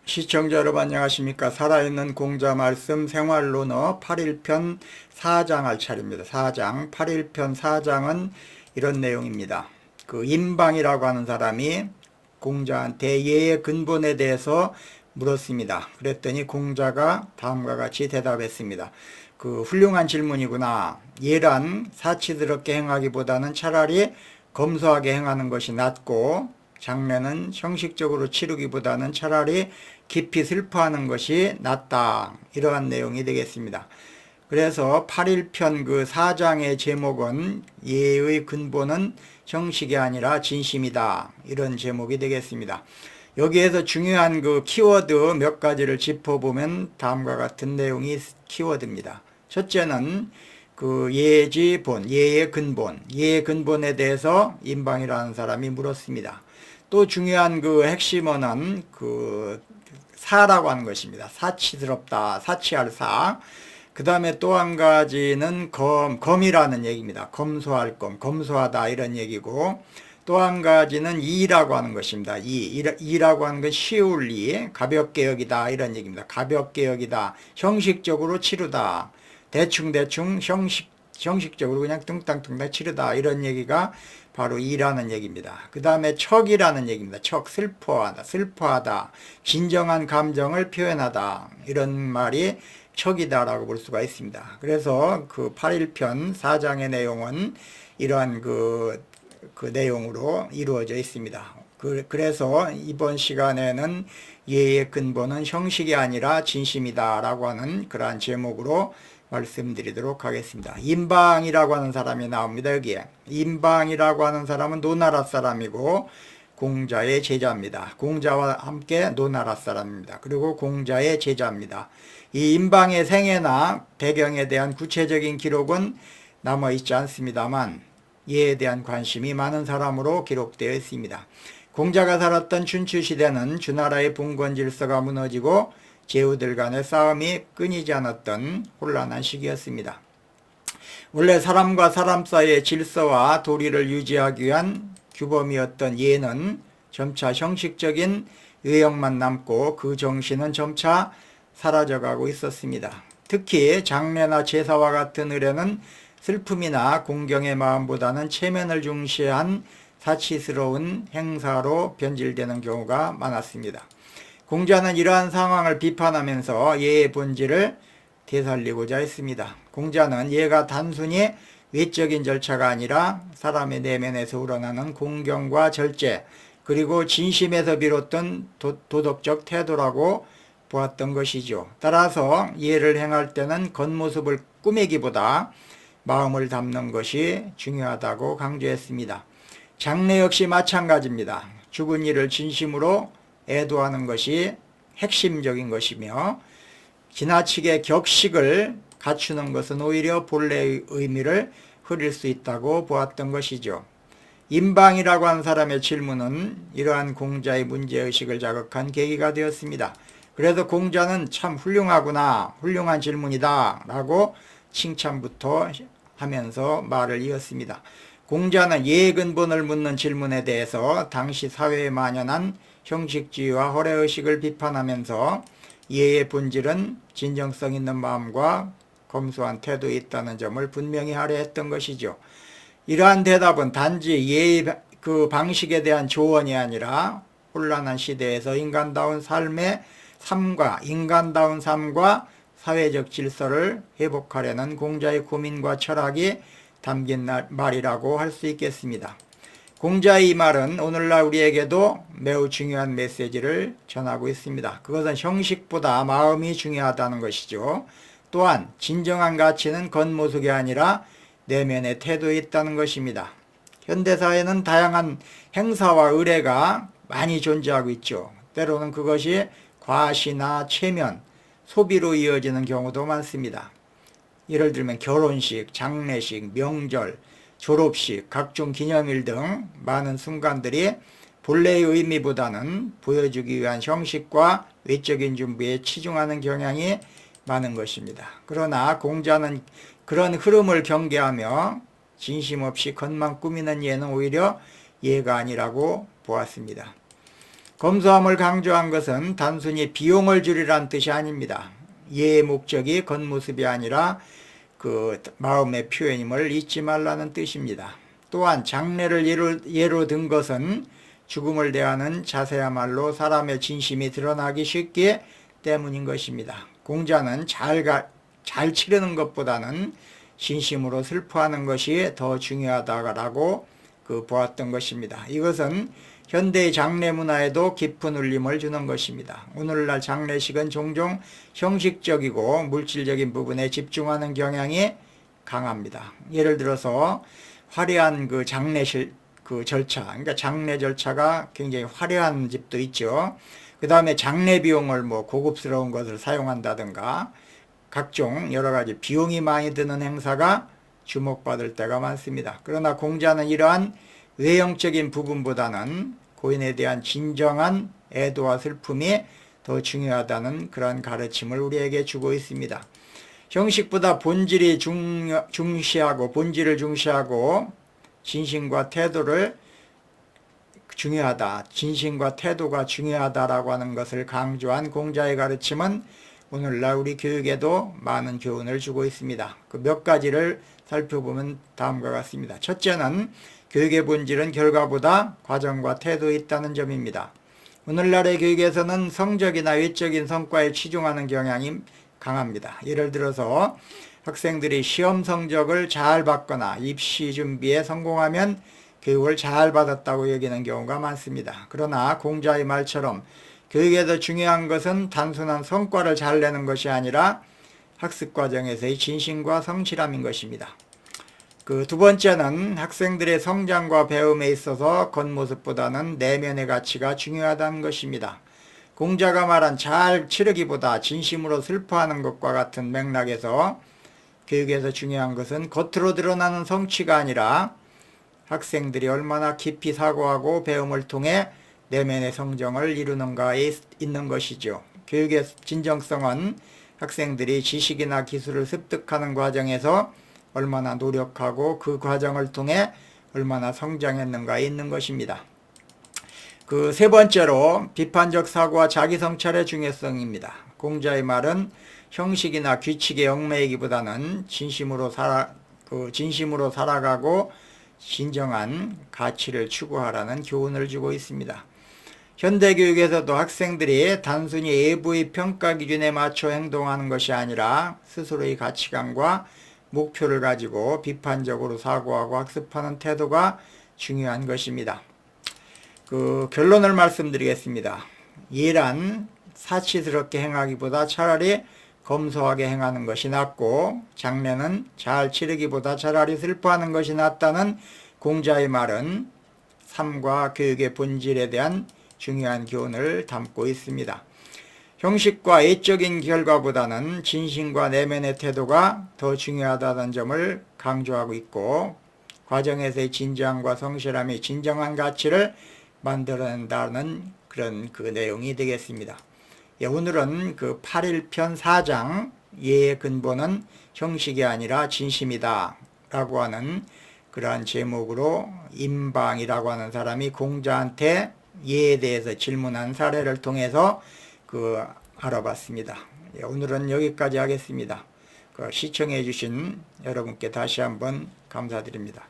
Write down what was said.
시청자 여러분 안녕하십니까. 살아있는 공자 말씀 생활론어 8일편 4장 할 차례입니다. 4장 8일편 4장은 이런 내용입니다. 그 임방이라고 하는 사람이 공자한테 예의 근본에 대해서 물었습니다. 그랬더니 공자가 다음과 같이 대답했습니다. 그 훌륭한 질문이구나. 예란 사치스럽게 행하기보다는 차라리 검소하게 행하는 것이 낫고, 장례는 형식적으로 치르기보다는 차라리 깊이 슬퍼하는 것이 낫다. 이러한 내용이 되겠습니다. 그래서 8일편 그 4장의 제목은 예의 근본은 형식이 아니라 진심이다. 이런 제목이 되겠습니다. 여기에서 중요한 그 키워드 몇 가지를 짚어보면 다음과 같은 내용이 키워드입니다. 첫째는 그 예지 본, 예의 근본, 예의 근본에 대해서 임방이라는 사람이 물었습니다. 또 중요한 그 핵심어는 그 사라고 하는 것입니다. 사치스럽다, 사치할 사. 그 다음에 또 한 가지는 검이라는 얘기입니다. 검소할 검, 검소하다 이런 얘기고, 또 한 가지는 이라고 하는 것입니다. 이라고 하는 건 쉬울 이, 가볍게 여기다 이런 얘기입니다. 가볍게 여기다, 형식적으로 치르다, 대충 형식적으로 그냥 뚱땅뚱땅 치르다 이런 얘기가 바로 이라는 얘기입니다. 그 다음에 척이라는 얘기입니다. 척, 슬퍼하다, 진정한 감정을 표현하다 이런 말이 척이다라고 볼 수가 있습니다. 그래서 그 8일편 4장의 내용은 이러한 그 내용으로 이루어져 있습니다. 그래서 이번 시간에는 예의 근본은 형식이 아니라 진심이다 라고 하는 그러한 제목으로 말씀드리도록 하겠습니다. 임방이라고 하는 사람이 나옵니다. 여기에 임방이라고 하는 사람은 노나라 사람이고 공자의 제자입니다. 공자와 함께 노나라 사람입니다. 그리고 공자의 제자입니다. 이 임방의 생애나 배경에 대한 구체적인 기록은 남아있지 않습니다만 예에 대한 관심이 많은 사람으로 기록되어 있습니다. 공자가 살았던 춘추시대는 주나라의 봉건 질서가 무너지고 제후들 간의 싸움이 끊이지 않았던 혼란한 시기였습니다. 원래 사람과 사람 사이의 질서와 도리를 유지하기 위한 규범이었던 예는 점차 형식적인 외형만 남고 그 정신은 점차 사라져가고 있었습니다. 특히 장례나 제사와 같은 의례는 슬픔이나 공경의 마음보다는 체면을 중시한 사치스러운 행사로 변질되는 경우가 많았습니다. 공자는 이러한 상황을 비판하면서 예의 본질을 되살리고자 했습니다. 공자는 예가 단순히 외적인 절차가 아니라 사람의 내면에서 우러나는 공경과 절제, 그리고 진심에서 비롯된 도덕적 태도라고 보았던 것이죠. 따라서 예를 행할 때는 겉모습을 꾸미기보다 마음을 담는 것이 중요하다고 강조했습니다. 장례 역시 마찬가지입니다. 죽은 이를 진심으로 애도하는 것이 핵심적인 것이며, 지나치게 격식을 갖추는 것은 오히려 본래의 의미를 흐릴 수 있다고 보았던 것이죠. 임방이라고 하는 사람의 질문은 이러한 공자의 문제의식을 자극한 계기가 되었습니다. 그래서 공자는 참 훌륭하구나, 훌륭한 질문이다 라고 칭찬부터 하면서 말을 이었습니다. 공자는 예의 근본을 묻는 질문에 대해서 당시 사회에 만연한 형식주의와 허례의식을 비판하면서 예의 본질은 진정성 있는 마음과 검소한 태도에 있다는 점을 분명히 하려 했던 것이죠. 이러한 대답은 단지 예의 그 방식에 대한 조언이 아니라 혼란한 시대에서 인간다운 삶과 사회적 질서를 회복하려는 공자의 고민과 철학이 담긴 말이라고 할 수 있겠습니다. 공자의 이 말은 오늘날 우리에게도 매우 중요한 메시지를 전하고 있습니다. 그것은 형식보다 마음이 중요하다는 것이죠. 또한 진정한 가치는 겉모습이 아니라 내면의 태도에 있다는 것입니다. 현대사회는 다양한 행사와 의례가 많이 존재하고 있죠. 때로는 그것이 과시나 체면, 소비로 이어지는 경우도 많습니다. 예를 들면 결혼식, 장례식, 명절, 졸업식, 각종 기념일 등 많은 순간들이 본래의 의미보다는 보여주기 위한 형식과 외적인 준비에 치중하는 경향이 많은 것입니다. 그러나 공자는 그런 흐름을 경계하며 진심 없이 겉만 꾸미는 예는 오히려 예가 아니라고 보았습니다. 검소함을 강조한 것은 단순히 비용을 줄이란 뜻이 아닙니다. 예의 목적이 겉모습이 아니라 그 마음의 표현임을 잊지 말라는 뜻입니다. 또한 장례를 예로 든 것은 죽음을 대하는 자세야말로 사람의 진심이 드러나기 쉽기 때문인 것입니다. 공자는 잘 치르는 것보다는 진심으로 슬퍼하는 것이 더 중요하다고 보았던 것입니다. 이것은 현대의 장례 문화에도 깊은 울림을 주는 것입니다. 오늘날 장례식은 종종 형식적이고 물질적인 부분에 집중하는 경향이 강합니다. 예를 들어서 화려한 장례식 절차, 그러니까 장례 절차가 굉장히 화려한 집도 있죠. 그 다음에 장례 비용을 고급스러운 것을 사용한다든가 각종 여러 가지 비용이 많이 드는 행사가 주목받을 때가 많습니다. 그러나 공자는 이러한 외형적인 부분보다는 고인에 대한 진정한 애도와 슬픔이 더 중요하다는 그런 가르침을 우리에게 주고 있습니다. 형식보다 본질을 중시하고 진심과 태도를 중요하다. 진심과 태도가 중요하다라고 하는 것을 강조한 공자의 가르침은 오늘날 우리 교육에도 많은 교훈을 주고 있습니다. 그 몇 가지를 살펴보면 다음과 같습니다. 첫째는 교육의 본질은 결과보다 과정과 태도에 있다는 점입니다. 오늘날의 교육에서는 성적이나 외적인 성과에 치중하는 경향이 강합니다. 예를 들어서 학생들이 시험 성적을 잘 받거나 입시 준비에 성공하면 교육을 잘 받았다고 여기는 경우가 많습니다. 그러나 공자의 말처럼 교육에서 중요한 것은 단순한 성과를 잘 내는 것이 아니라 학습 과정에서의 진심과 성실함인 것입니다. 두 번째는 학생들의 성장과 배움에 있어서 겉모습보다는 내면의 가치가 중요하다는 것입니다. 공자가 말한 잘 치르기보다 진심으로 슬퍼하는 것과 같은 맥락에서 교육에서 중요한 것은 겉으로 드러나는 성취가 아니라 학생들이 얼마나 깊이 사고하고 배움을 통해 내면의 성정을 이루는가에 있는 것이죠. 교육의 진정성은 학생들이 지식이나 기술을 습득하는 과정에서 얼마나 노력하고 그 과정을 통해 얼마나 성장했는가에 있는 것입니다. 세 번째로 비판적 사고와 자기 성찰의 중요성입니다. 공자의 말은 형식이나 규칙에 얽매이기보다는 진심으로 살아가고 진정한 가치를 추구하라는 교훈을 주고 있습니다. 현대교육에서도 학생들이 단순히 외부의 평가 기준에 맞춰 행동하는 것이 아니라 스스로의 가치관과 목표를 가지고 비판적으로 사고하고 학습하는 태도가 중요한 것입니다. 결론을 말씀드리겠습니다. 예란 사치스럽게 행하기보다 차라리 검소하게 행하는 것이 낫고 장례는 잘 치르기보다 차라리 슬퍼하는 것이 낫다는 공자의 말은 삶과 교육의 본질에 대한 중요한 교훈을 담고 있습니다. 형식과 애적인 결과보다는 진심과 내면의 태도가 더 중요하다는 점을 강조하고 있고 과정에서의 진지함과 성실함이 진정한 가치를 만들어낸다는 그런 내용이 되겠습니다. 오늘은 8.1편 4장 예의 근본은 형식이 아니라 진심이다 라고 하는 그러한 제목으로 임방이라고 하는 사람이 공자한테 예에 대해서 질문한 사례를 통해서 알아봤습니다. 오늘은 여기까지 하겠습니다. 시청해 주신 여러분께 다시 한번 감사드립니다.